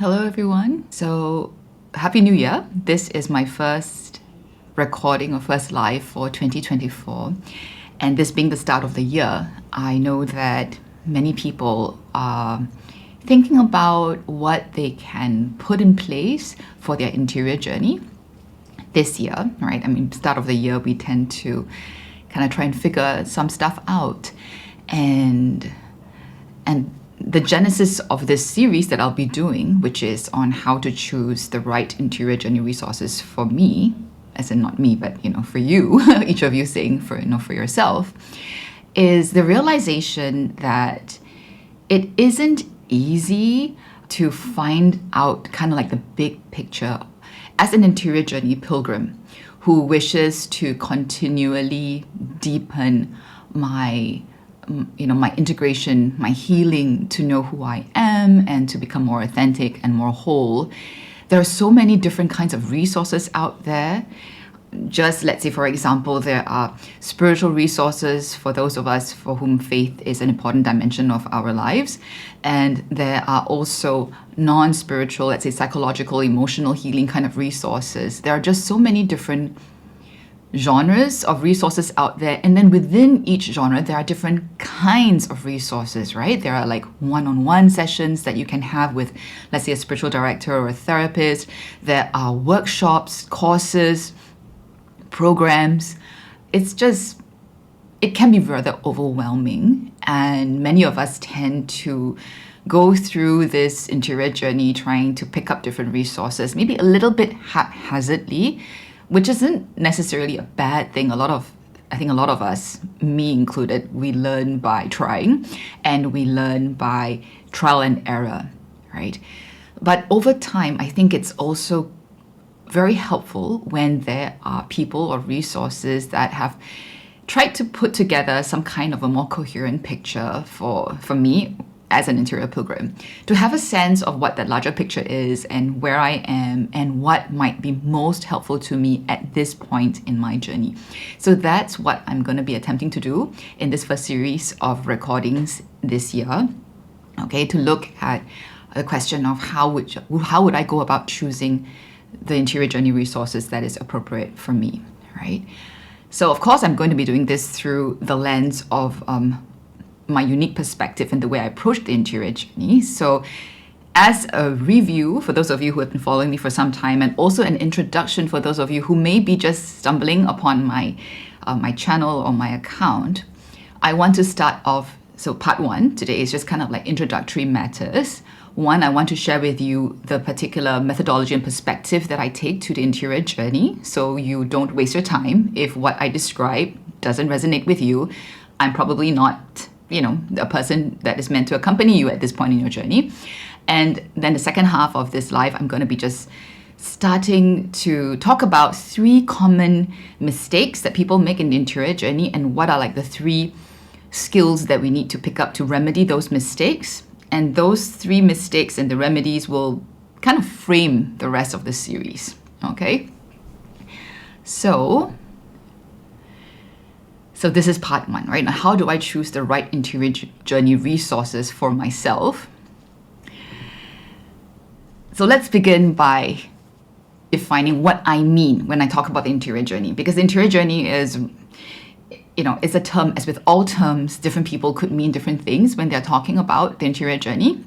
Hello, everyone. So, Happy New Year. This is my first recording or first live for 2024. And this being the start of the year, I know that many people are thinking about what they can put in place for their interior journey this year, right? I mean, start of the year, we tend to kind of try and figure some stuff out. And the genesis of this series that I'll be doing, which is on how to choose the right interior journey resources for me, as in not me, but for you, each of you saying for yourself, is the realization that it isn't easy to find out kind of like the big picture as an interior journey pilgrim who wishes to continually deepen my integration, my healing, to know who I am and to become more authentic and more whole. There are so many different kinds of resources out there. Just let's say, for example, there are spiritual resources for those of us for whom faith is an important dimension of our lives. And there are also non-spiritual, let's say psychological, emotional healing kind of resources. There are just so many different genres of resources out there, and then within each genre there are different kinds of resources, right? There are like one-on-one sessions that you can have with, let's say, a spiritual director or a therapist. There are workshops, courses, programs. It can be rather overwhelming, and many of us tend to go through this interior journey trying to pick up different resources, maybe a little bit haphazardly, which isn't necessarily a bad thing. I think a lot of us, me included, we learn by trying and we learn by trial and error, right? But over time, I think it's also very helpful when there are people or resources that have tried to put together some kind of a more coherent picture for me as an interior pilgrim, to have a sense of what that larger picture is and where I am and what might be most helpful to me at this point in my journey. So that's what I'm going to be attempting to do in this first series of recordings this year, okay, to look at the question of how would I go about choosing the interior journey resources that is appropriate for me, right? So of course I'm going to be doing this through the lens of my unique perspective and the way I approach the interior journey. So as a review for those of you who have been following me for some time, and also an introduction for those of you who may be just stumbling upon my channel or my account, I want to start off. So part one today is just kind of like introductory matters. One, I want to share with you the particular methodology and perspective that I take to the interior journey, so you don't waste your time. If what I describe doesn't resonate with you, I'm probably not a person that is meant to accompany you at this point in your journey. And then the second half of this live, I'm going to be just starting to talk about 3 common mistakes that people make in the interior journey, and what are like the 3 skills that we need to pick up to remedy those mistakes. And those 3 mistakes and the remedies will kind of frame the rest of the series, okay? So this is part 1, right? Now, how do I choose the right interior journey resources for myself? So let's begin by defining what I mean when I talk about the interior journey, because the interior journey is, it's a term. As with all terms, different people could mean different things when they're talking about the interior journey.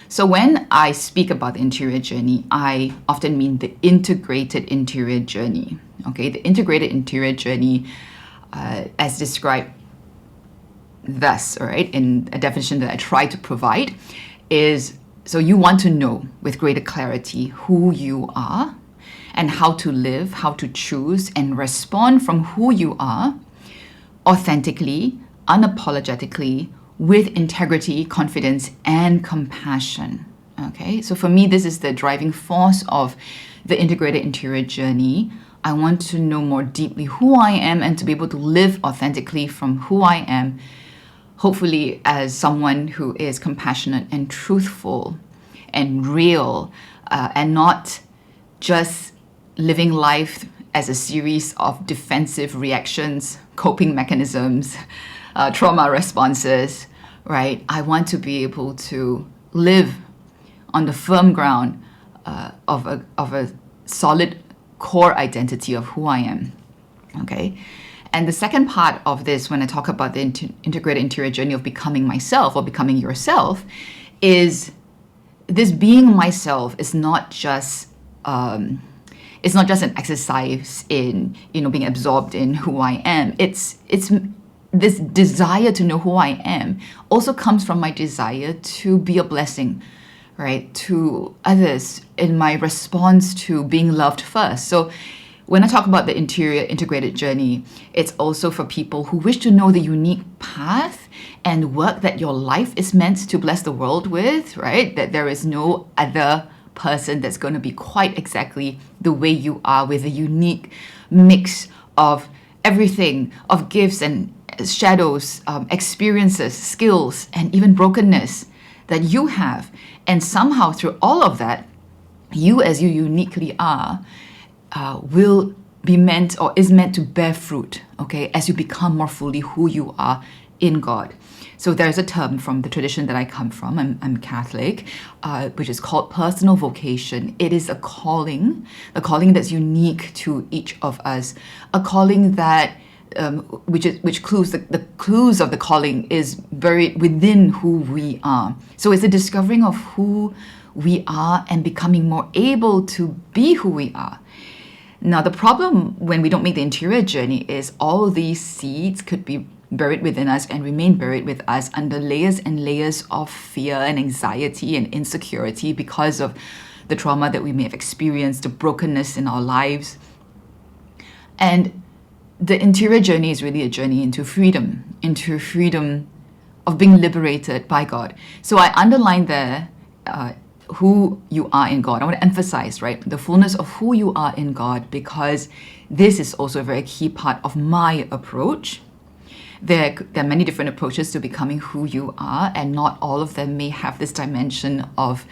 So when I speak about the interior journey, I often mean the integrated interior journey, okay? The integrated interior journey, as described thus, all right, in a definition that I try to provide, is so you want to know with greater clarity who you are and how to live, how to choose and respond from who you are authentically, unapologetically, with integrity, confidence, and compassion. Okay, so for me, this is the driving force of the integrated interior journey. I want to know more deeply who I am and to be able to live authentically from who I am, hopefully as someone who is compassionate and truthful and real, and not just living life as a series of defensive reactions, coping mechanisms, trauma responses, right? I want to be able to live on the firm ground of a solid core identity of who I am. Okay. And the second part of this, when I talk about the integrated interior journey of becoming myself or becoming yourself, is this being myself is not just it's not just an exercise in being absorbed in who I am. It's this desire to know who I am also comes from my desire to be a blessing, right, to others in my response to being loved first. So when I talk about the interior integrated journey, it's also for people who wish to know the unique path and work that your life is meant to bless the world with, right? That there is no other person that's going to be quite exactly the way you are, with a unique mix of everything, of gifts and shadows, experiences, skills, and even brokenness that you have. And somehow through all of that, you as you uniquely are, will be meant or is meant to bear fruit, okay, as you become more fully who you are in God. So there's a term from the tradition that I come from, I'm Catholic, which is called personal vocation. It is a calling that's unique to each of us, a calling that which clues the clues of the calling is buried within who we are. So it's a discovering of who we are and becoming more able to be who we are. Now, the problem when we don't make the interior journey is all these seeds could be buried within us and remain buried with us under layers and layers of fear and anxiety and insecurity because of the trauma that we may have experienced, the brokenness in our lives. And the interior journey is really a journey into freedom of being liberated by God. So I underline there who you are in God. I want to emphasize, right, the fullness of who you are in God, because this is also a very key part of my approach. There are many different approaches to becoming who you are, and not all of them may have this dimension of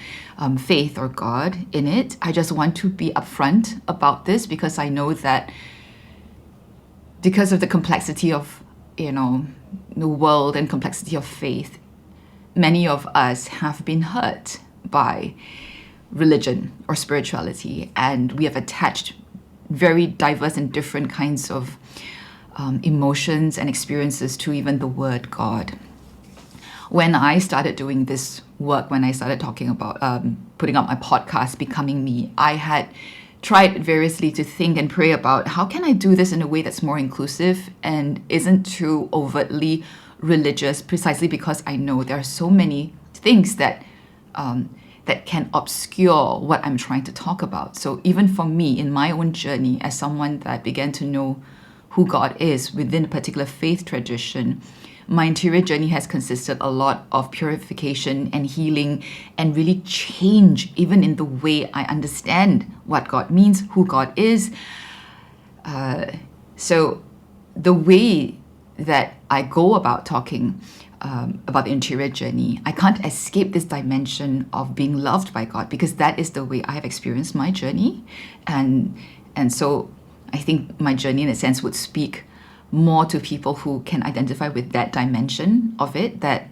faith or God in it. I just want to be upfront about this because I know that because of the complexity of, the world and complexity of faith, many of us have been hurt by religion or spirituality, and we have attached very diverse and different kinds of emotions and experiences to even the word God. When I started doing this work, when I started talking about putting up my podcast, Becoming Me, I had tried variously to think and pray about how can I do this in a way that's more inclusive and isn't too overtly religious, precisely because I know there are so many things that that can obscure what I'm trying to talk about. So even for me, in my own journey, as someone that began to know who God is within a particular faith tradition, my interior journey has consisted a lot of purification and healing and really change even in the way I understand what God means, who God is. So the way that I go about talking about the interior journey, I can't escape this dimension of being loved by God, because that is the way I have experienced my journey. And so I think my journey in a sense would speak more to people who can identify with that dimension of it, that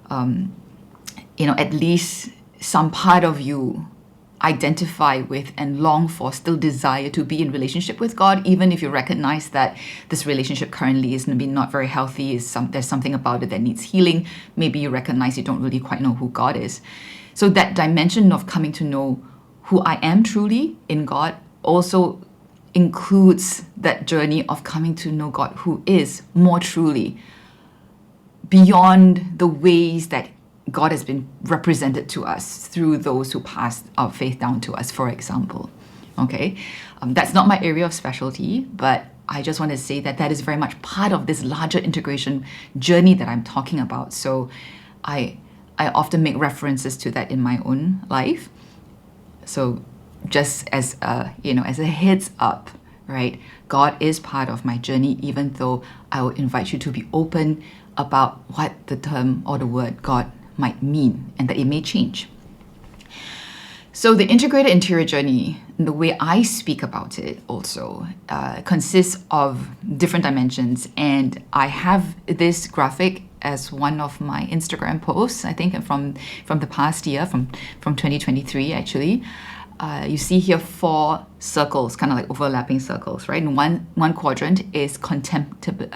at least some part of you identify with and long for, still desire to be in relationship with God, even if you recognize that this relationship currently is maybe not very healthy, there's something about it that needs healing. Maybe you recognize you don't really quite know who God is. So that dimension of coming to know who I am truly in God also includes that journey of coming to know God who is more truly beyond the ways that God has been represented to us through those who passed our faith down to us, for example. Okay, that's not my area of specialty, but I just want to say that that is very much part of this larger integration journey that I'm talking about. So I often make references to that in my own life. So just as as a heads up, right? God is part of my journey, even though I would invite you to be open about what the term or the word God might mean, and that it may change. So the integrated interior journey, the way I speak about it also consists of different dimensions, and I have this graphic as one of my Instagram posts, I think from the past year, from 2023 actually. You see here 4 circles, kind of like overlapping circles, right? And one quadrant is contemplative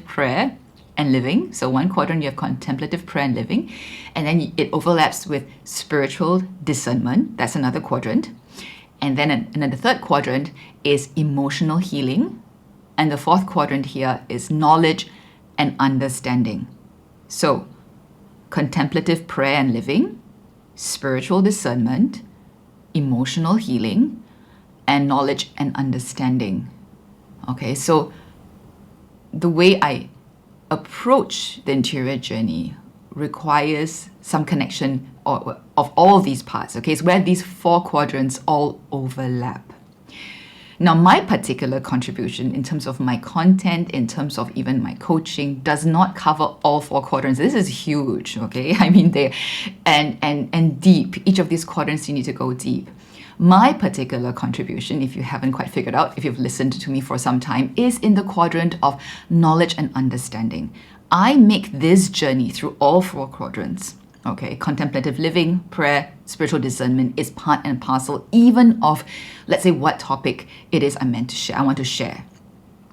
prayer and living. So one quadrant, you have contemplative prayer and living. And then it overlaps with spiritual discernment. That's another quadrant. And then the third quadrant is emotional healing. And the fourth quadrant here is knowledge and understanding. So contemplative prayer and living, spiritual discernment, emotional healing, and knowledge and understanding. Okay, so the way I approach the interior journey requires some connection of all these parts. Okay, it's where these 4 quadrants all overlap. Now, my particular contribution in terms of my content, in terms of even my coaching, does not cover all 4 quadrants. This is huge, okay? I mean, they and deep. Each of these quadrants, you need to go deep. My particular contribution, if you haven't quite figured out, if you've listened to me for some time, is in the quadrant of knowledge and understanding. I make this journey through all 4 quadrants. Okay, contemplative living, prayer, spiritual discernment is part and parcel even of, let's say, what topic it is I want to share.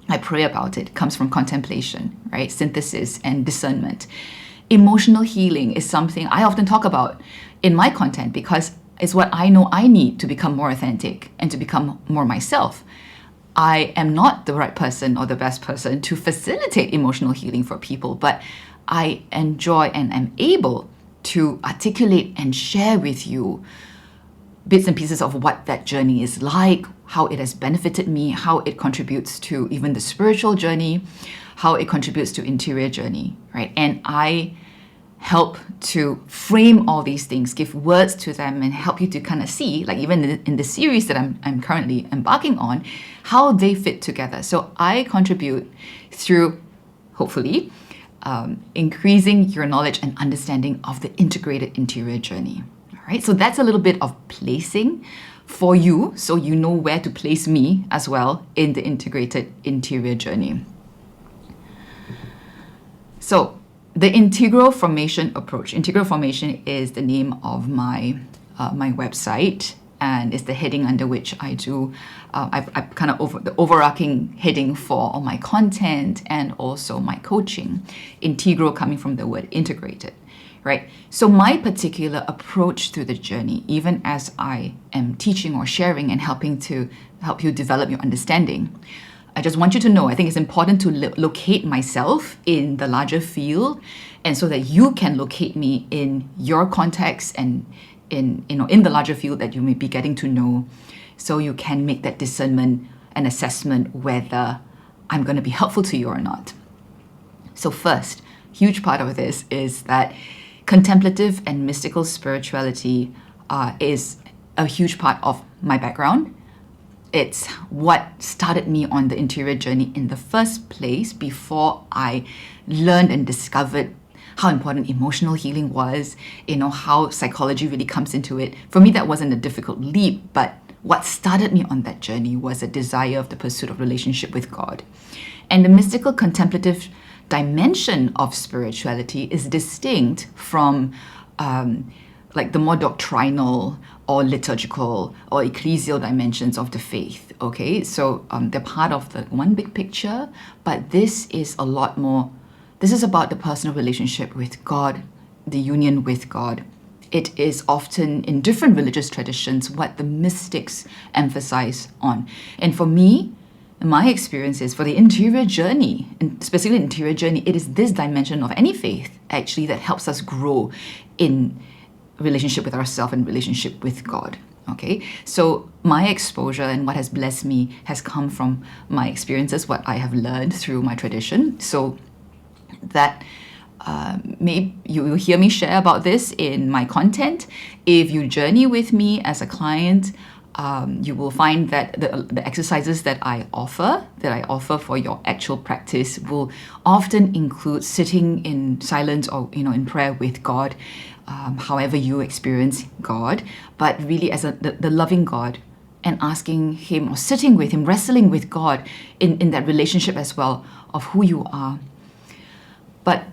I pray about it. It comes from contemplation, right? Synthesis and discernment. Emotional healing is something I often talk about in my content because it's what I know I need to become more authentic and to become more myself. I am not the right person or the best person to facilitate emotional healing for people, but I enjoy and am able to articulate and share with you bits and pieces of what that journey is like, how it has benefited me, how it contributes to even the spiritual journey, how it contributes to interior journey, right? And I help to frame all these things, give words to them, and help you to kind of see, like even in the series that I'm currently embarking on, how they fit together. So I contribute through, hopefully, increasing your knowledge and understanding of the integrated interior journey. All right, so that's a little bit of placing for you, so you know where to place me as well in the integrated interior journey. So the Integrō formation approach. Integrō formation is the name of my website, and it's the heading under which I do. I kind of the overarching heading for all my content and also my coaching. Integrō coming from the word integrated, right? So my particular approach through the journey, even as I am teaching or sharing and helping to help you develop your understanding, I just want you to know, I think it's important to locate myself in the larger field, and so that you can locate me in your context and in the larger field that you may be getting to know, so you can make that discernment and assessment whether I'm going to be helpful to you or not. So first, huge part of this is that contemplative and mystical spirituality is a huge part of my background. It's what started me on the interior journey in the first place before I learned and discovered how important emotional healing was, how psychology really comes into it. For me, that wasn't a difficult leap, but what started me on that journey was a desire of the pursuit of relationship with God. And the mystical contemplative dimension of spirituality is distinct from like the more doctrinal or liturgical or ecclesial dimensions of the faith, okay? So they're part of the one big picture, but this is a lot more. This is about the personal relationship with God, the union with God. It is often in different religious traditions what the mystics emphasize on. And for me, my experience is for the interior journey, and specifically interior journey, it is this dimension of any faith actually that helps us grow in relationship with ourselves and relationship with God. Okay, so my exposure and what has blessed me has come from my experiences, what I have learned through my tradition. So that maybe you will hear me share about this in my content. If you journey with me as a client, you will find that the exercises that I offer for your actual practice will often include sitting in silence or in prayer with God, however you experience God, but really as the loving God, and asking Him or sitting with Him, wrestling with God in that relationship as well of who you are. But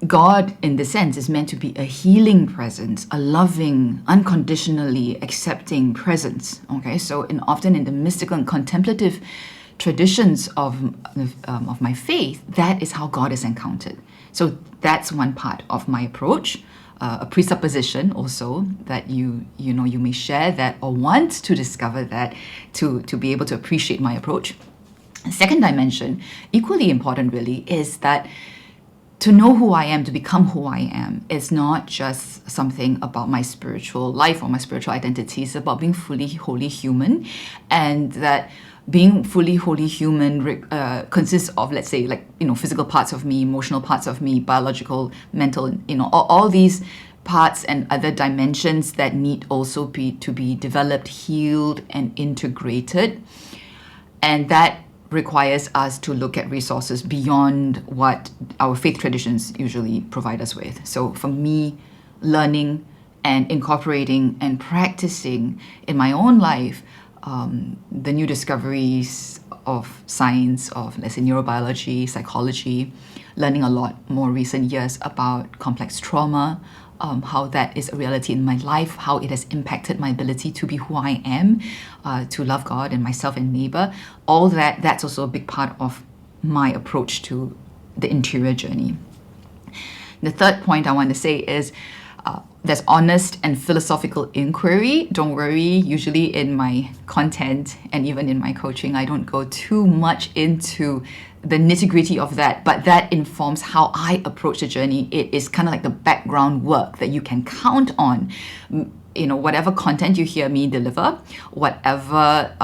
God, in this sense, is meant to be a healing presence, a loving, unconditionally accepting presence. Okay, so often in the mystical and contemplative traditions of my faith, that is how God is encountered. So that's one part of my approach. A presupposition also that you may share that or want to discover that to be able to appreciate my approach. The second dimension, equally important really, is that to know who I am, to become who I am, is not just something about my spiritual life or my spiritual identity. It's about being fully, wholly human, and that being fully, wholly human consists of, let's say, physical parts of me, emotional parts of me, biological, mental, all these parts and other dimensions that need also to be developed, healed, and integrated. And that requires us to look at resources beyond what our faith traditions usually provide us with. So for me, learning and incorporating and practicing in my own life the new discoveries of science, of, let's say, neurobiology, psychology, learning a lot more recent years about complex trauma, how that is a reality in my life, how it has impacted my ability to be who I am, to love God and myself and neighbor. All that's also a big part of my approach to the interior journey. The third point I want to say is there's honest and philosophical inquiry. Don't worry, usually in my content and even in my coaching, I don't go too much into the nitty-gritty of that, but that informs how I approach the journey. It is kind of like the background work that you can count on. Whatever content you hear me deliver, whatever,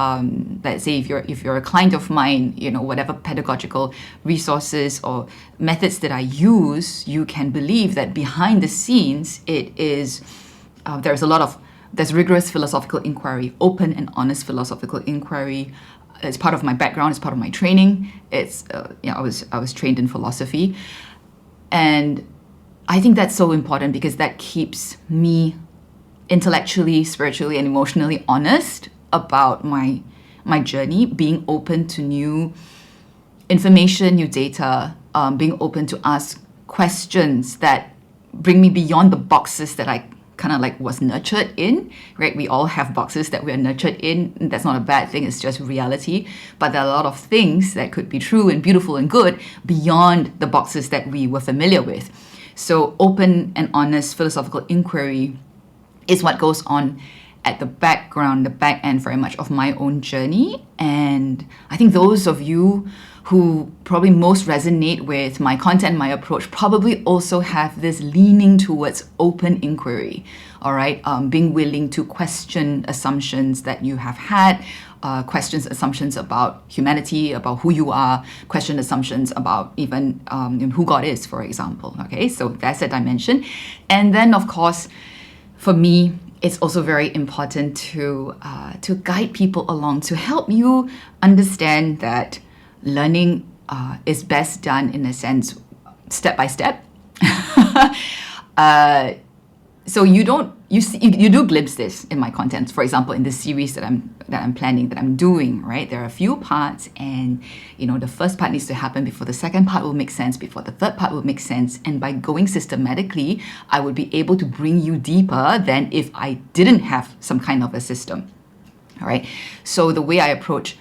let's say if you're a client of mine, whatever pedagogical resources or methods that I use, you can believe that behind the scenes, it is, there's rigorous philosophical inquiry, open and honest philosophical inquiry. It's part of my background, it's part of my training. I was trained in philosophy. And I think that's so important because that keeps me intellectually, spiritually, and emotionally honest about my journey, being open to new information, new data, being open to ask questions that bring me beyond the boxes that I kind of was nurtured in, right? We all have boxes that we are nurtured in. That's not a bad thing, it's just reality. But there are a lot of things that could be true and beautiful and good beyond the boxes that we were familiar with. So open and honest philosophical inquiry is what goes on at the back end very much of my own journey. And I think those of you who probably most resonate with my content, my approach, probably also have this leaning towards open inquiry, all right? Being willing to question assumptions that you have had, assumptions about humanity, about who you are, question assumptions about even who God is, for example, okay? So that's a dimension. And then, of course, for me, it's also very important to guide people along, to help you understand that learning is best done, in a sense, step by step. So you do glimpse this in my content. For example, in the series that I'm planning, that I'm doing, right? There are a few parts, and the first part needs to happen before the second part will make sense, before the third part will make sense. And by going systematically, I would be able to bring you deeper than if I didn't have some kind of a system. All right. So the way I approach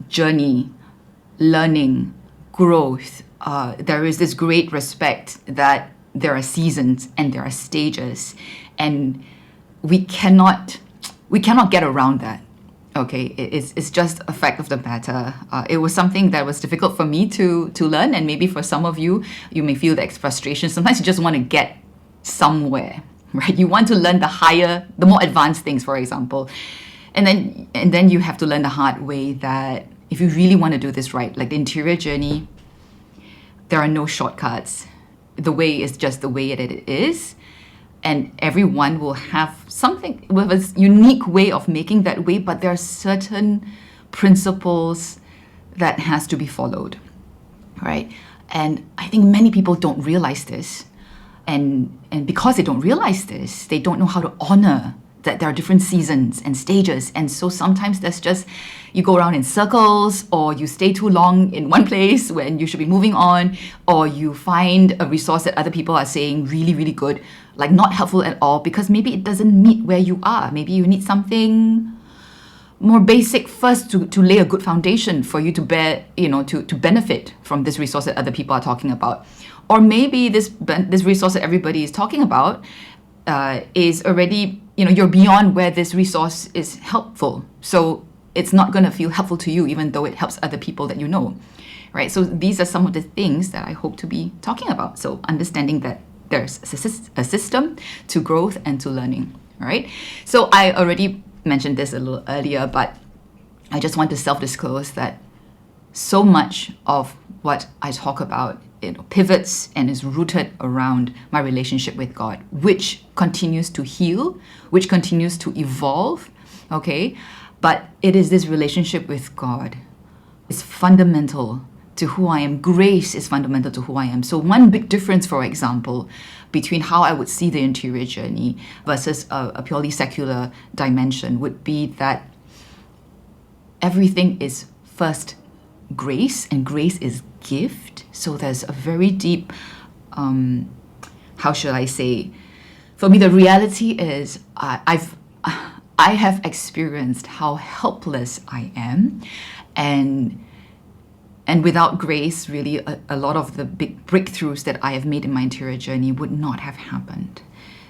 journey, learning, growth, there is this great respect that there are seasons and there are stages, and we cannot get around that. Okay, it's just a fact of the matter. It was something that was difficult for me to learn, and maybe for some of you, you may feel that frustration. Sometimes you just want to get somewhere, right? You want to learn the more advanced things, for example, and then you have to learn the hard way that if you really want to do this right, like the interior journey, there are no shortcuts. The way is just the way it is. And everyone will have something with a unique way of making that way, but there are certain principles that has to be followed, right? And I think many people don't realize this. And because they don't realize this, they don't know how to honor that there are different seasons and stages. And so sometimes there's just, you go around in circles, or you stay too long in one place when you should be moving on, or you find a resource that other people are saying really, really good, like not helpful at all, because maybe it doesn't meet where you are. Maybe you need something more basic first to lay a good foundation for you to to benefit from this resource that other people are talking about. Or maybe this resource that everybody is talking about is already, you're beyond where this resource is helpful. So it's not going to feel helpful to you, even though it helps other people that you know, right? So these are some of the things that I hope to be talking about. So understanding that there's a system to growth and to learning, right? So I already mentioned this a little earlier, but I just want to self-disclose that so much of what I talk about pivots and is rooted around my relationship with God, which continues to heal, which continues to evolve, okay? But it is this relationship with God is fundamental to who I am. Grace is fundamental to who I am. So one big difference, for example, between how I would see the interior journey versus a purely secular dimension would be that everything is first grace, and grace is gift. So there's a very deep, how should I say, for me, the reality is I have experienced how helpless I am, and without grace, really, a lot of the big breakthroughs that I have made in my interior journey would not have happened.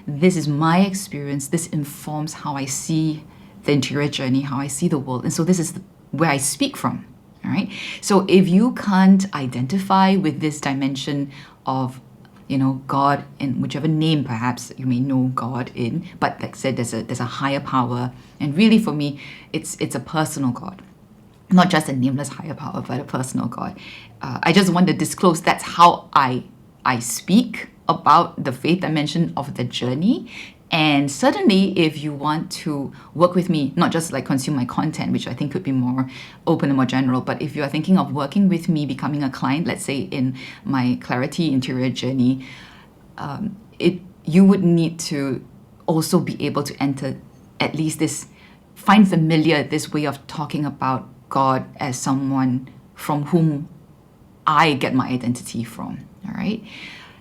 This is my experience. This informs how I see the interior journey, how I see the world. And so this is where I speak from, all right? So if you can't identify with this dimension of, God in whichever name perhaps you may know God in, but like I said, there's a higher power. And really for me, it's a personal God. Not just a nameless higher power, but a personal God. I just want to disclose that's how I speak about the faith dimension of the journey. And certainly if you want to work with me, not just like consume my content, which I think could be more open and more general, but if you are thinking of working with me, becoming a client, let's say in my Clarity interior journey, you would need to also be able to enter at least find familiar this way of talking about God as someone from whom I get my identity from, all right?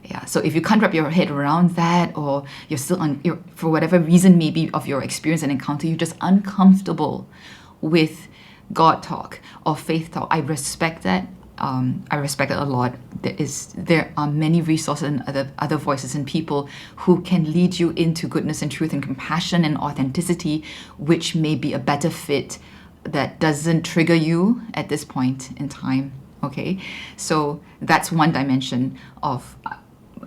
Yeah, so if you can't wrap your head around that, or you're still for whatever reason maybe of your experience and encounter, you're just uncomfortable with God talk or faith talk, I respect that. I respect it a lot. There are many resources and other voices and people who can lead you into goodness and truth and compassion and authenticity, which may be a better fit that doesn't trigger you at this point in time, okay? So that's one dimension of,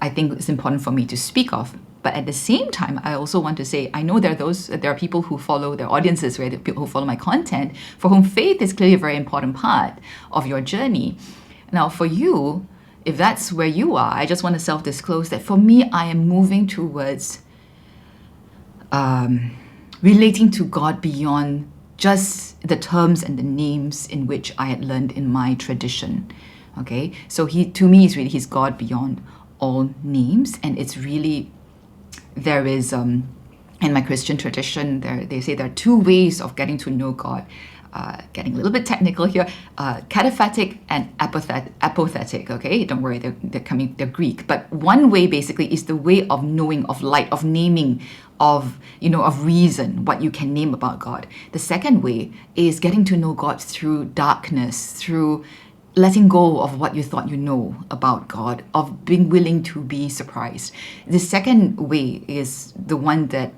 I think it's important for me to speak of. But at the same time, I also want to say, I know there are people who follow, their audiences, right? People who follow my content, for whom faith is clearly a very important part of your journey. Now, for you, if that's where you are, I just want to self-disclose that for me, I am moving towards relating to God beyond just the terms and the names in which I had learned in my tradition, okay? So to me, he's God beyond all names, and it's really, there is, in my Christian tradition, they say there are two ways of getting to know God. Getting a little bit technical here, cataphatic and apothetic, okay? Don't worry, they're Greek. But one way basically is the way of knowing, of light, of naming, of reason, what you can name about God. The second way is getting to know God through darkness, through letting go of what you thought you know about God, of being willing to be surprised. The second way is the one that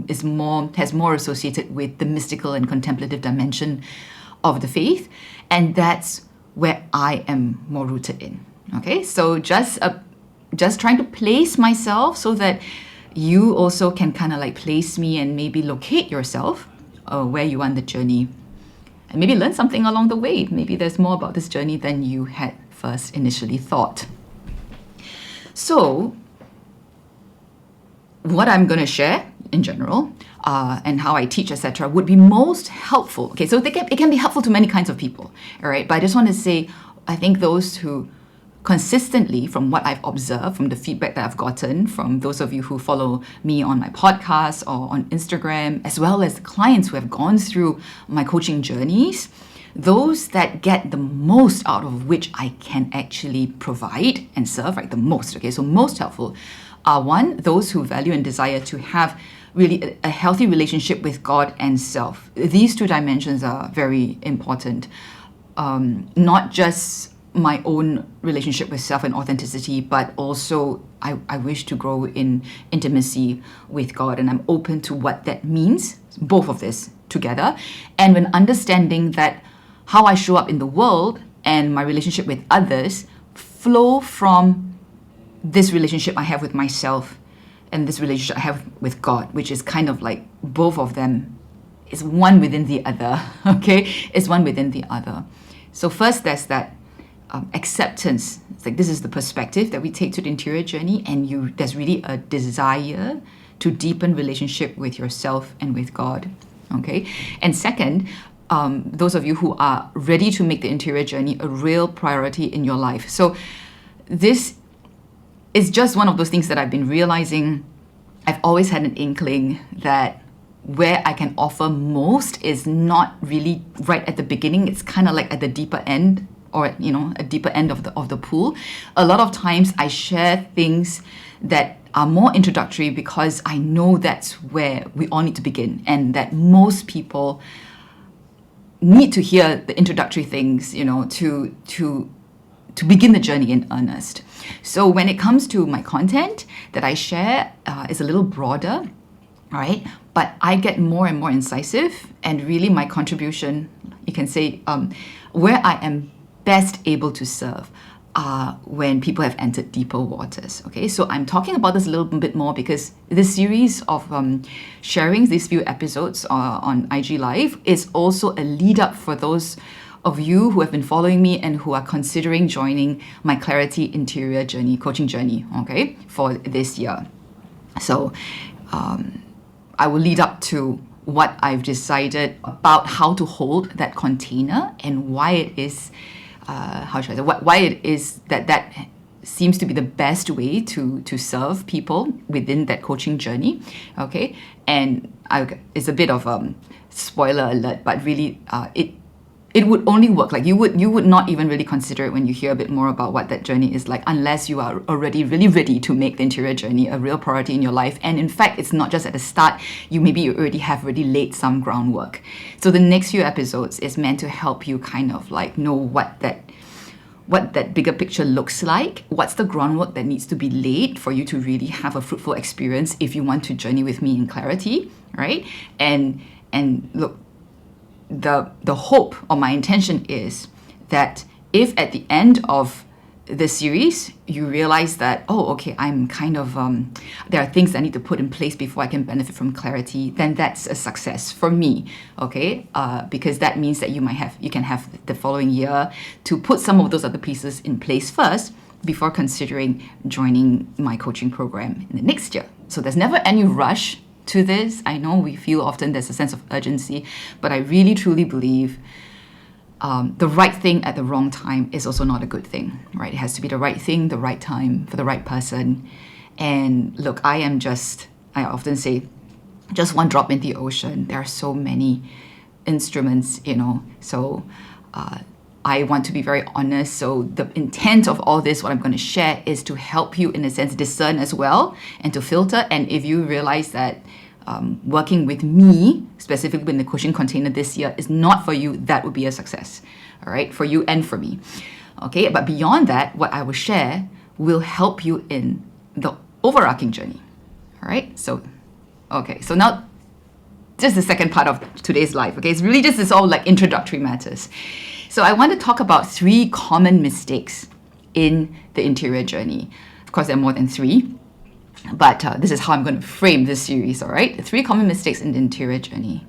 has more associated with the mystical and contemplative dimension of the faith, and that's where I am more rooted in. Okay, so just trying to place myself so that you also can kind of like place me and maybe locate yourself where you are on the journey, and maybe learn something along the way. Maybe there's more about this journey than you had first initially thought. So what I'm going to share in general, and how I teach, etc., would be most helpful. Okay, so it can be helpful to many kinds of people, all right? But I just want to say, I think those who consistently, from what I've observed, from the feedback that I've gotten from those of you who follow me on my podcast or on Instagram, as well as the clients who have gone through my coaching journeys, those that get the most out of which I can actually provide and serve, right? The most, okay? So most helpful are one, those who value and desire to have really a healthy relationship with God and self. These two dimensions are very important. Not just my own relationship with self and authenticity, but also I wish to grow in intimacy with God, and I'm open to what that means, both of this together. And when understanding that how I show up in the world and my relationship with others flow from this relationship I have with myself and this relationship I have with God, which is kind of like both of them is one within the other, okay? It's one within the other. So first, there's that acceptance. It's like this is the perspective that we take to the interior journey, and there's really a desire to deepen relationship with yourself and with God, okay? And second, those of you who are ready to make the interior journey a real priority in your life. So this is just one of those things that I've been realizing. I've always had an inkling that where I can offer most is not really right at the beginning. It's kind of like at the deeper end, or a deeper end of the pool. A lot of times I share things that are more introductory because I know that's where we all need to begin, and that most people need to hear the introductory things, to begin the journey in earnest. So when it comes to my content that I share is a little broader, right? But I get more and more incisive, and really my contribution, you can say, where I am best able to serve when people have entered deeper waters. Okay, so I'm talking about this a little bit more because this series of sharing these few episodes on IG Live is also a lead up for those of you who have been following me and who are considering joining my Clarity Interior Journey, coaching journey, okay, for this year. So I will lead up to what I've decided about how to hold that container and why it is why it is that seems to be the best way to serve people within that coaching journey, okay? And it's a bit of a spoiler alert, but really it would only work, like you would not even really consider it when you hear a bit more about what that journey is like, unless you are already really ready to make the interior journey a real priority in your life. And in fact, it's not just at the start, you already laid some groundwork. So the next few episodes is meant to help you kind of like know what that bigger picture looks like, what's the groundwork that needs to be laid for you to really have a fruitful experience if you want to journey with me in clarity, right? And look, the hope or my intention is that if at the end of the series you realize that, I'm kind of there are things I need to put in place before I can benefit from clarity, then that's a success for me, okay? Because that means that you can have the following year to put some of those other pieces in place first before considering joining my coaching program in the next year. So there's never any rush to this. I know we feel often there's a sense of urgency, but I really truly believe the right thing at the wrong time is also not a good thing, right? It has to be the right thing, the right time, for the right person. And look, I often say, just one drop in the ocean. There are so many instruments, so I want to be very honest. So the intent of all this, what I'm going to share, is to help you, in a sense, discern as well and to filter. And if you realize that working with me, specifically in the coaching container this year, is not for you, that would be a success, all right, for you and for me. Okay, but beyond that, what I will share will help you in the overarching journey, all right? So now just the second part of today's life, okay? It's really just this all like introductory matters. So I want to talk about 3 common mistakes in the interior journey. Of course, there are more than 3, but this is how I'm going to frame this series, all right? 3 common mistakes in the interior journey.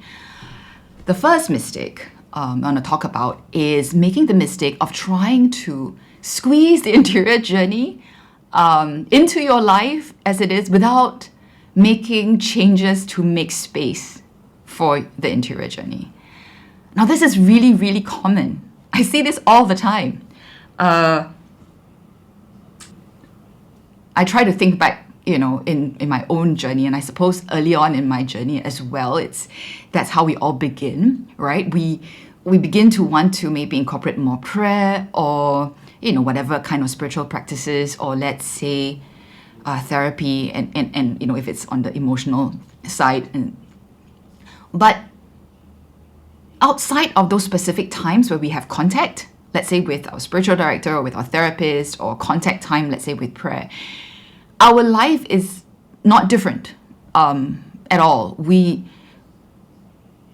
The first mistake I'm going to talk about is making the mistake of trying to squeeze the interior journey into your life as it is without making changes to make space for the interior journey. Now, this is really, really common. I see this all the time. I try to think back, in my own journey, and I suppose early on in my journey as well, that's how we all begin, right? We begin to want to maybe incorporate more prayer, or whatever kind of spiritual practices, or let's say therapy, and if it's on the emotional side. But outside of those specific times where we have contact, let's say with our spiritual director or with our therapist, or contact time, let's say with prayer, our life is not different at all.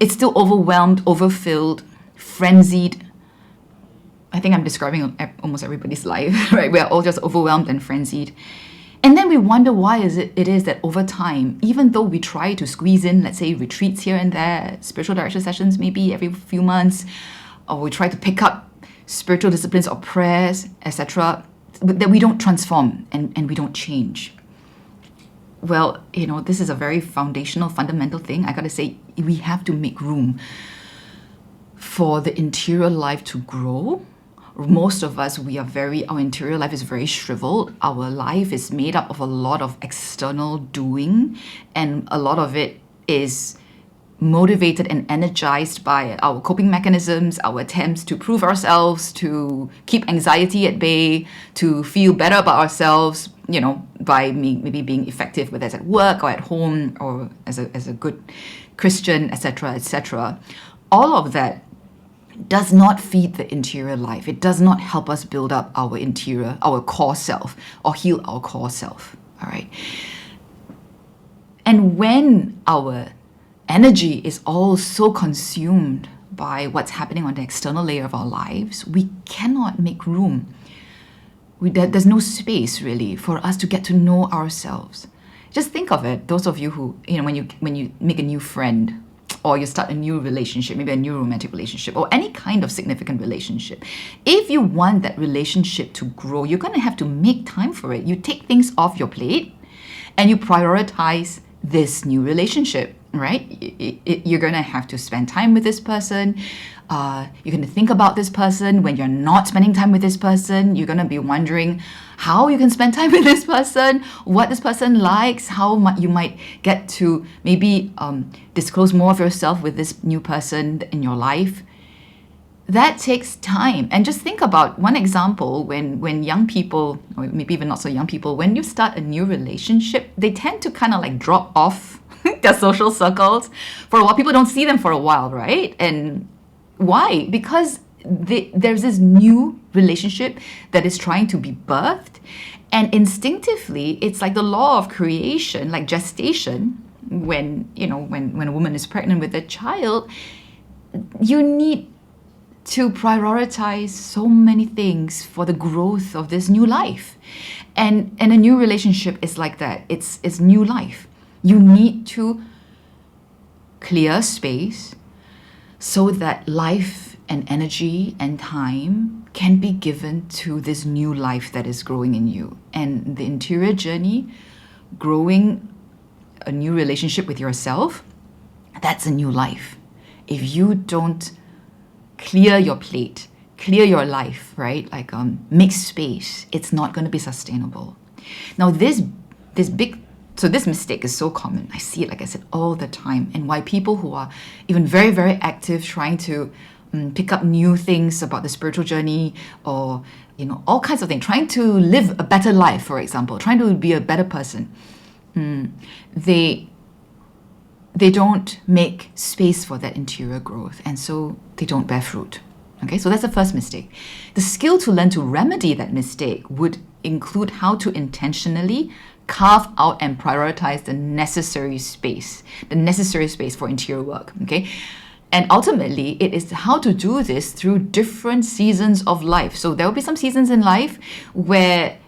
It's still overwhelmed, overfilled, frenzied. I think I'm describing almost everybody's life, right? We're all just overwhelmed and frenzied. And then we wonder why it is that over time, even though we try to squeeze in, let's say, retreats here and there, spiritual direction sessions maybe every few months, or we try to pick up spiritual disciplines or prayers, etc., that we don't transform and we don't change. Well, this is a very foundational, fundamental thing. I gotta say, we have to make room for the interior life to grow. Most of us, our interior life is very shriveled. Our life is made up of a lot of external doing, and a lot of it is motivated and energized by our coping mechanisms, our attempts to prove ourselves, to keep anxiety at bay, to feel better about ourselves, by maybe being effective, whether it's at work or at home, or as a good Christian, etc., etc. All of that does not feed the interior life. It does not help us build up our interior, our core self, or heal our core self. All right. And when our energy is all so consumed by what's happening on the external layer of our lives, we cannot make room. There's no space really for us to get to know ourselves. Just think of it. Those of you who, when you make a new friend, or you start a new relationship, maybe a new romantic relationship, or any kind of significant relationship. If you want that relationship to grow, you're going to have to make time for it. You take things off your plate and you prioritize this new relationship, right? You're going to have to spend time with this person. You're going to think about this person. When you're not spending time with this person, you're going to be wondering how you can spend time with this person, what this person likes, how you might get to maybe disclose more of yourself with this new person in your life. That takes time. And just think about one example, when young people, or maybe even not so young people, when you start a new relationship, they tend to kind of like drop off their social circles for a while. People don't see them for a while, right? And why? Because there's this new relationship that is trying to be birthed, and instinctively it's like the law of creation, like gestation. When a woman is pregnant with a child, you need to prioritize so many things for the growth of this new life, and a new relationship is like that. It's new life. You need to clear space so that life and energy and time can be given to this new life that is growing in you. And the interior journey, growing a new relationship with yourself, that's a new life. If you don't clear your plate, clear your life, right? Like make space, it's not going to be sustainable. Now this mistake is so common. I see it, like I said, all the time. And why people who are even very, very active trying to pick up new things about the spiritual journey, or all kinds of things, trying to live a better life, for example, trying to be a better person, they don't make space for that interior growth, and so they don't bear fruit. Okay, so that's the first mistake. The skill to learn to remedy that mistake would include how to intentionally carve out and prioritize the necessary space for interior work. Okay. And ultimately, it is how to do this through different seasons of life. So there will be some seasons in life where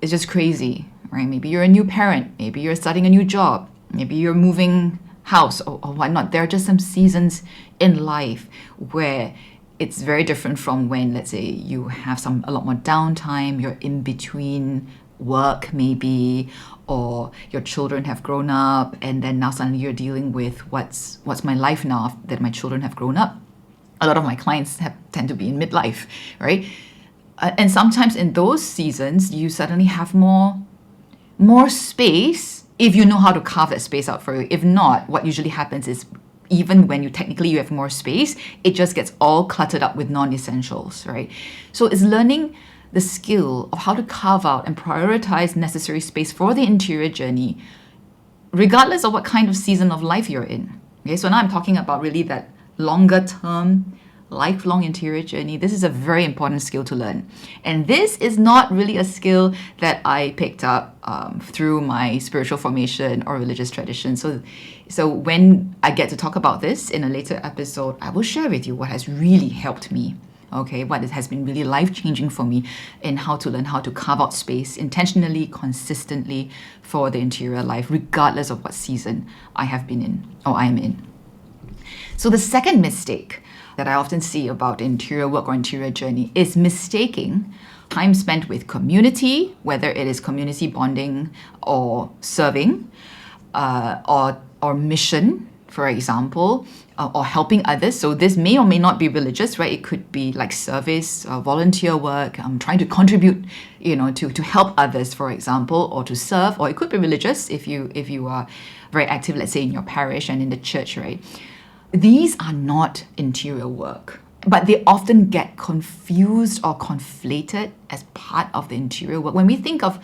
it's just crazy, right? Maybe you're a new parent. Maybe you're starting a new job. Maybe you're moving house or whatnot. There are just some seasons in life where it's very different from when, let's say, you have a lot more downtime. You're in between work maybe, or your children have grown up, and then now suddenly you're dealing with what's my life now that my children have grown up. A lot of my clients tend to be in midlife, right? And sometimes in those seasons you suddenly have more more space if you know how to carve that space out for you. If not, what usually happens is even when you have more space, it just gets all cluttered up with non-essentials, right? So it's learning the skill of how to carve out and prioritize necessary space for the interior journey, regardless of what kind of season of life you're in. Okay, so now I'm talking about really that longer term, lifelong interior journey. This is a very important skill to learn. And this is not really a skill that I picked up through my spiritual formation or religious tradition. So when I get to talk about this in a later episode, I will share with you what has really helped me. Okay, what has been really life-changing for me in how to learn how to carve out space intentionally, consistently for the interior life, regardless of what season I have been in or I am in. So the second mistake that I often see about interior work or interior journey is mistaking time spent with community, whether it is community bonding or serving, or mission, for example, or helping others. So this may or may not be religious, right? It could be like service, volunteer work, trying to contribute, to help others, for example, or to serve. Or it could be religious if you are very active, let's say in your parish and in the church, right? These are not interior work, but they often get confused or conflated as part of the interior work. When we think of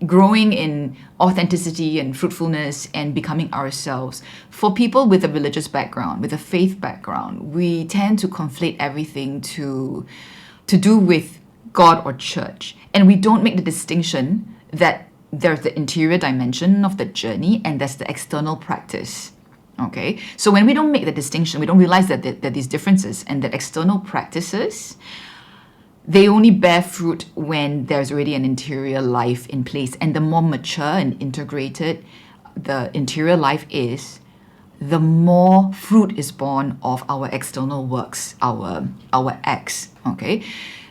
growing in authenticity and fruitfulness and becoming ourselves, for people with a religious background, with a faith background, we tend to conflate everything to do with God or church. And we don't make the distinction that there's the interior dimension of the journey and there's the external practice. Okay, so when we don't make the distinction, we don't realize that these differences and that external practices, they only bear fruit when there's already an interior life in place. And the more mature and integrated the interior life is, the more fruit is born of our external works, our acts. Okay,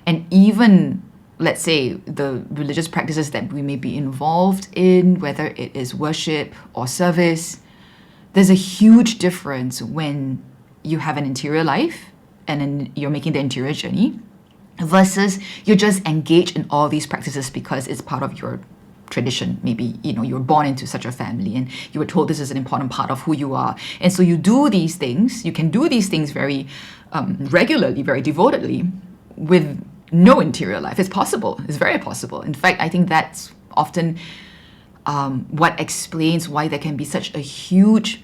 and even let's say the religious practices that we may be involved in, whether it is worship or service, there's a huge difference when you have an interior life and then you're making the interior journey versus you're just engaged in all these practices because it's part of your tradition. Maybe, you were born into such a family and you were told this is an important part of who you are. And so you do these things, you can do these things very regularly, very devotedly with no interior life. It's possible. It's very possible. In fact, I think that's often what explains why there can be such a huge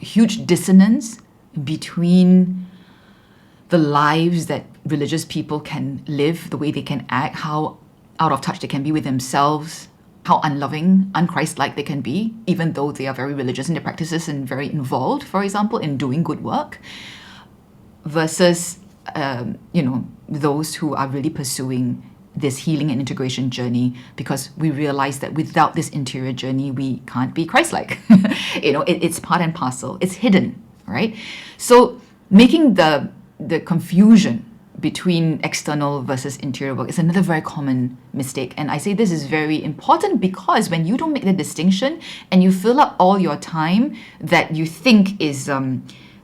huge dissonance between the lives that religious people can live, the way they can act, how out of touch they can be with themselves, how unloving, unchristlike they can be, even though they are very religious in their practices and very involved, for example, in doing good work, versus those who are really pursuing this healing and integration journey, because we realize that without this interior journey, we can't be Christ-like. It's part and parcel. It's hidden, right? So making the confusion between external versus interior work is another very common mistake. And I say this is very important because when you don't make the distinction and you fill up all your time that you think is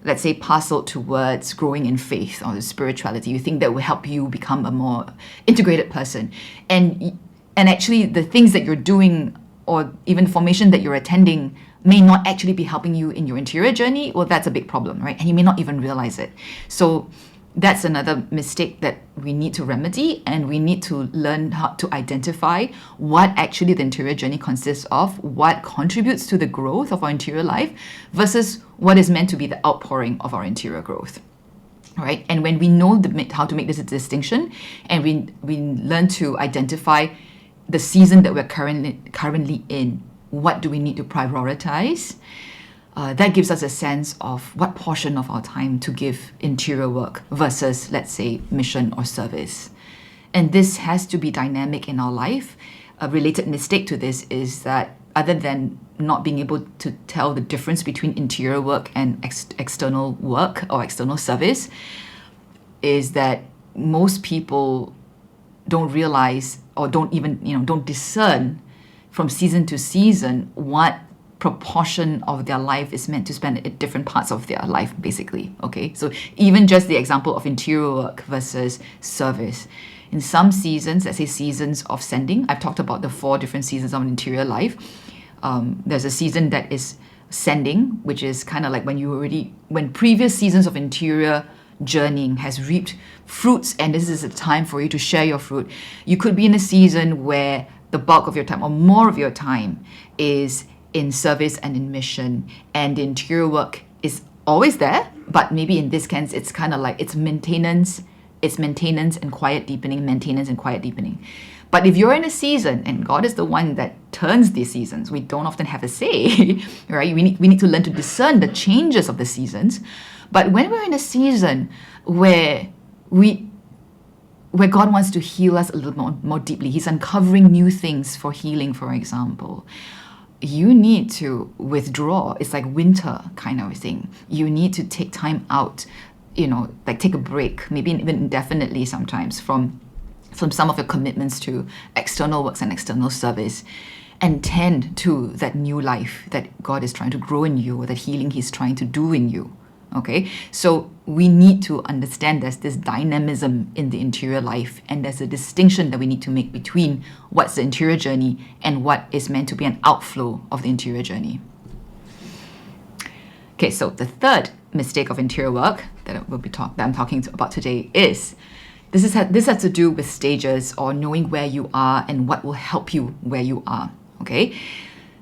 let's say, parceled towards growing in faith or spirituality, you think that will help you become a more integrated person. And actually the things that you're doing or even formation that you're attending may not actually be helping you in your interior journey, well, that's a big problem, right? And you may not even realize it. So that's another mistake that we need to remedy, and we need to learn how to identify what actually the interior journey consists of, what contributes to the growth of our interior life versus what is meant to be the outpouring of our interior growth. Right? And when we know how to make this a distinction, and we learn to identify the season that we're currently in, what do we need to prioritize? That gives us a sense of what portion of our time to give interior work versus, let's say, mission or service. And this has to be dynamic in our life. A related mistake to this is that other than not being able to tell the difference between interior work and external work or external service, is that most people don't realize or don't even, don't discern from season to season what proportion of their life is meant to spend at different parts of their life, basically. Okay, so even just the example of interior work versus service. In some seasons, let's say seasons of sending, I've talked about the 4 different seasons of an interior life. There's a season that is sending, which is kind of like when previous seasons of interior journeying has reaped fruits, and this is a time for you to share your fruit. You could be in a season where the bulk of your time or more of your time is in service and in mission, and the interior work is always there, but maybe in this case it's kind of like it's maintenance and quiet deepening, maintenance and quiet deepening. But if you're in a season, and God is the one that turns these seasons, we don't often have a say, right? We need to learn to discern the changes of the seasons. But when we're in a season where God wants to heal us a little more deeply, He's uncovering new things for healing, for example, you need to withdraw. It's like winter kind of thing. You need to take time out, like take a break, maybe even indefinitely sometimes from some of your commitments to external works and external service, and tend to that new life that God is trying to grow in you, or that healing He's trying to do in you. Okay, so we need to understand there's this dynamism in the interior life, and there's a distinction that we need to make between what's the interior journey and what is meant to be an outflow of the interior journey. Okay, so the third mistake of interior work that I'm talking about today is this has to do with stages, or knowing where you are and what will help you where you are. Okay.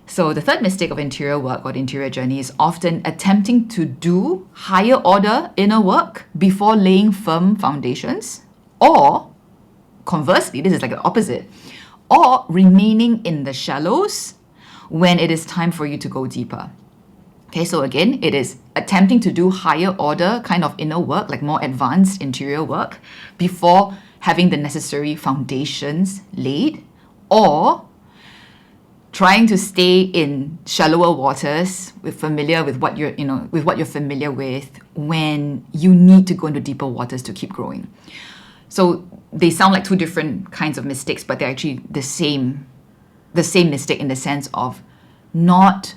So the third mistake of interior work or the interior journey is often attempting to do higher order inner work before laying firm foundations, or conversely, this is like the opposite, or remaining in the shallows when it is time for you to go deeper. Okay, so again, it is attempting to do higher order kind of inner work, like more advanced interior work, before having the necessary foundations laid, or trying to stay in shallower waters with what you're familiar with, when you need to go into deeper waters to keep growing. So they sound like 2 different kinds of mistakes, but they're actually the same mistake, in the sense of not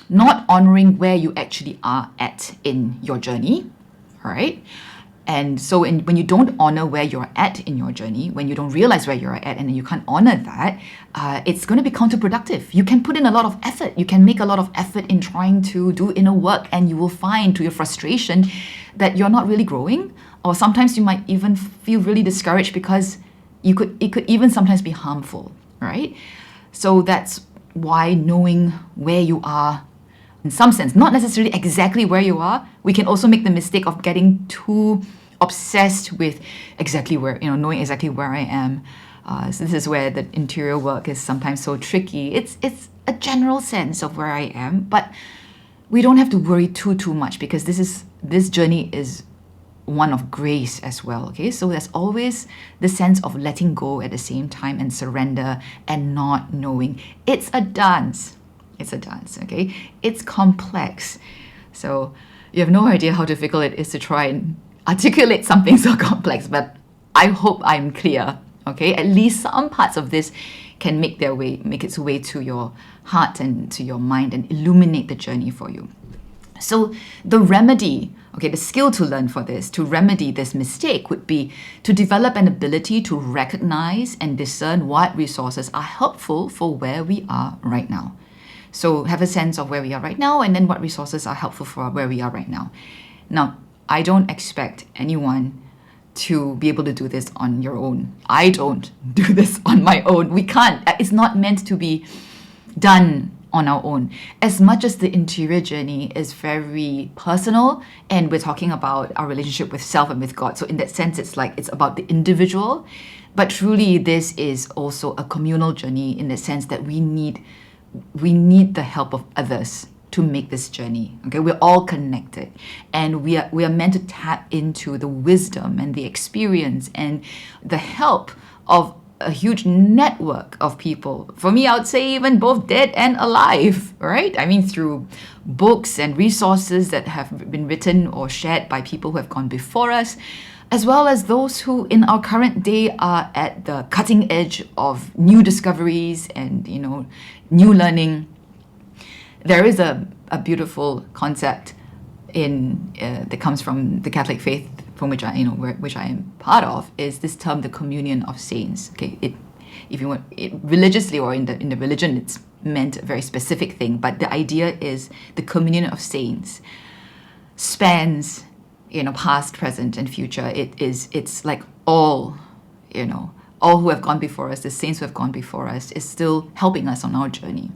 honoring where you actually are at in your journey, right? And so when you don't honor where you're at in your journey, when you don't realize where you're at, and then you can't honor that, it's going to be counterproductive. You can put in a lot of effort. You can make a lot of effort in trying to do inner work, and you will find, to your frustration, that you're not really growing, or sometimes you might even feel really discouraged, because it could even sometimes be harmful, right? So that's why knowing where you are, in some sense, not necessarily exactly where you are, we can also make the mistake of getting too obsessed with knowing exactly where I am. So this is where the interior work is sometimes so tricky. It's a general sense of where I am, but we don't have to worry too much, because this journey is one of grace as well. Okay, so there's always the sense of letting go at the same time, and surrender, and not knowing. It's a dance. Okay? It's complex. So you have no idea how difficult it is to try and articulate something so complex, but I hope I'm clear. Okay? At least some parts of this can make its way to your heart and to your mind, and illuminate the journey for you. So the remedy, the skill to learn for this, to remedy this mistake, would be to develop an ability to recognize and discern what resources are helpful for where we are right now. So have a sense of where we are right now, and then what resources are helpful for where we are right now. Now, I don't expect anyone to be able to do this on your own. I don't do this on my own. We can't. It's not meant to be done on our own. As much as the interior journey is very personal, and we're talking about our relationship with self and with God. So in that sense, it's about the individual. But truly, this is also a communal journey, in the sense that we need the help of others to make this journey. Okay, we're all connected, and we are meant to tap into the wisdom and the experience and the help of a huge network of people. For me, I would say even both dead and alive, right? I mean, through books and resources that have been written or shared by people who have gone before us, as well as those who in our current day are at the cutting edge of new discoveries and, new learning. There is a beautiful concept in that comes from the Catholic faith, from which which I am part of, is this term, the communion of saints. Okay, if you want it religiously, or in the religion, it's meant a very specific thing, but the idea is the communion of saints spans, past, present, and future. It's like all who have gone before us, the saints who have gone before us, is still helping us on our journey.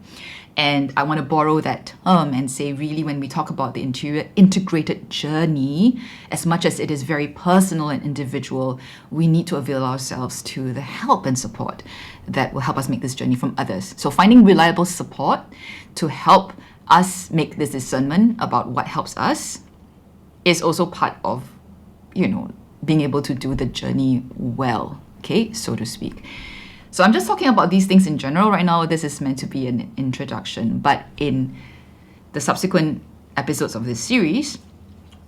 And I want to borrow that term and say, really, when we talk about the integrated journey, as much as it is very personal and individual, we need to avail ourselves to the help and support that will help us make this journey from others. So finding reliable support to help us make this discernment about what helps us is also part of, being able to do the journey well, okay, so to speak. So I'm just talking about these things in general right now. This is meant to be an introduction, but in the subsequent episodes of this series,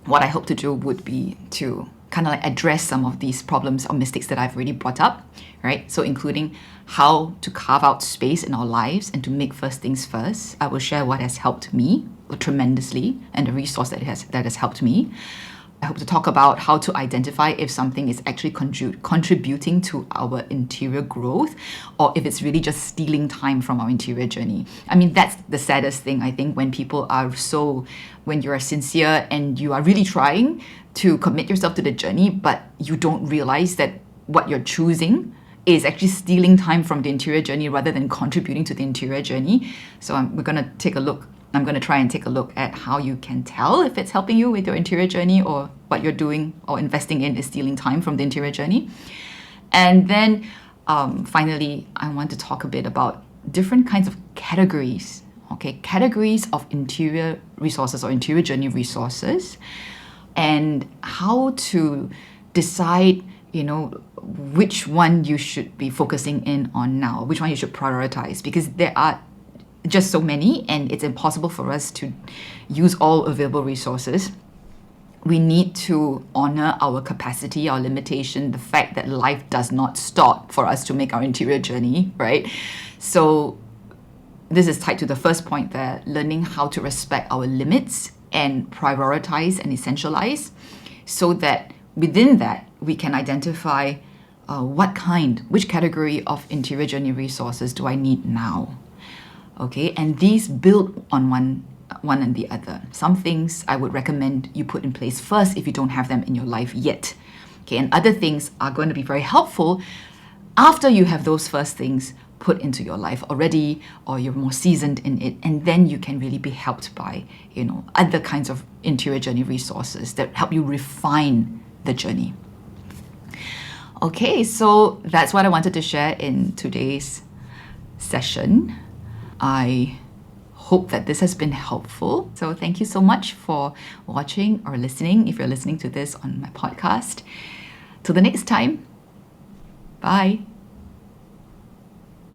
what I hope to do would be to kind of like address some of these problems or mistakes that I've already brought up, right? So including how to carve out space in our lives and to make first things first. I will share what has helped me tremendously and the resource that has helped me. I hope to talk about how to identify if something is actually contributing to our interior growth, or if it's really just stealing time from our interior journey. I mean, that's the saddest thing, I think, when you are sincere and you are really trying to commit yourself to the journey, but you don't realize that what you're choosing is actually stealing time from the interior journey rather than contributing to the interior journey. So we're going to take a look. I'm going to try and take a look at how you can tell if it's helping you with your interior journey, or what you're doing or investing in is stealing time from the interior journey. And then finally, I want to talk a bit about different kinds of categories, okay? Categories of interior resources or interior journey resources, and how to decide, which one you should be focusing in on now, which one you should prioritize, because there are just so many and it's impossible for us to use all available resources. We need to honor our capacity, our limitation, the fact that life does not stop for us to make our interior journey, right? So this is tied to the first point there, learning how to respect our limits and prioritize and essentialize, so that within that we can identify which category of interior journey resources do I need now. Okay, and these build on one and the other. Some things I would recommend you put in place first if you don't have them in your life yet. Okay, and other things are going to be very helpful after you have those first things put into your life already, or you're more seasoned in it, and then you can really be helped by, other kinds of interior journey resources that help you refine the journey. Okay, so that's what I wanted to share in today's session. I hope that this has been helpful. So thank you so much for watching or listening, if you're listening to this on my podcast. Till the next time, bye.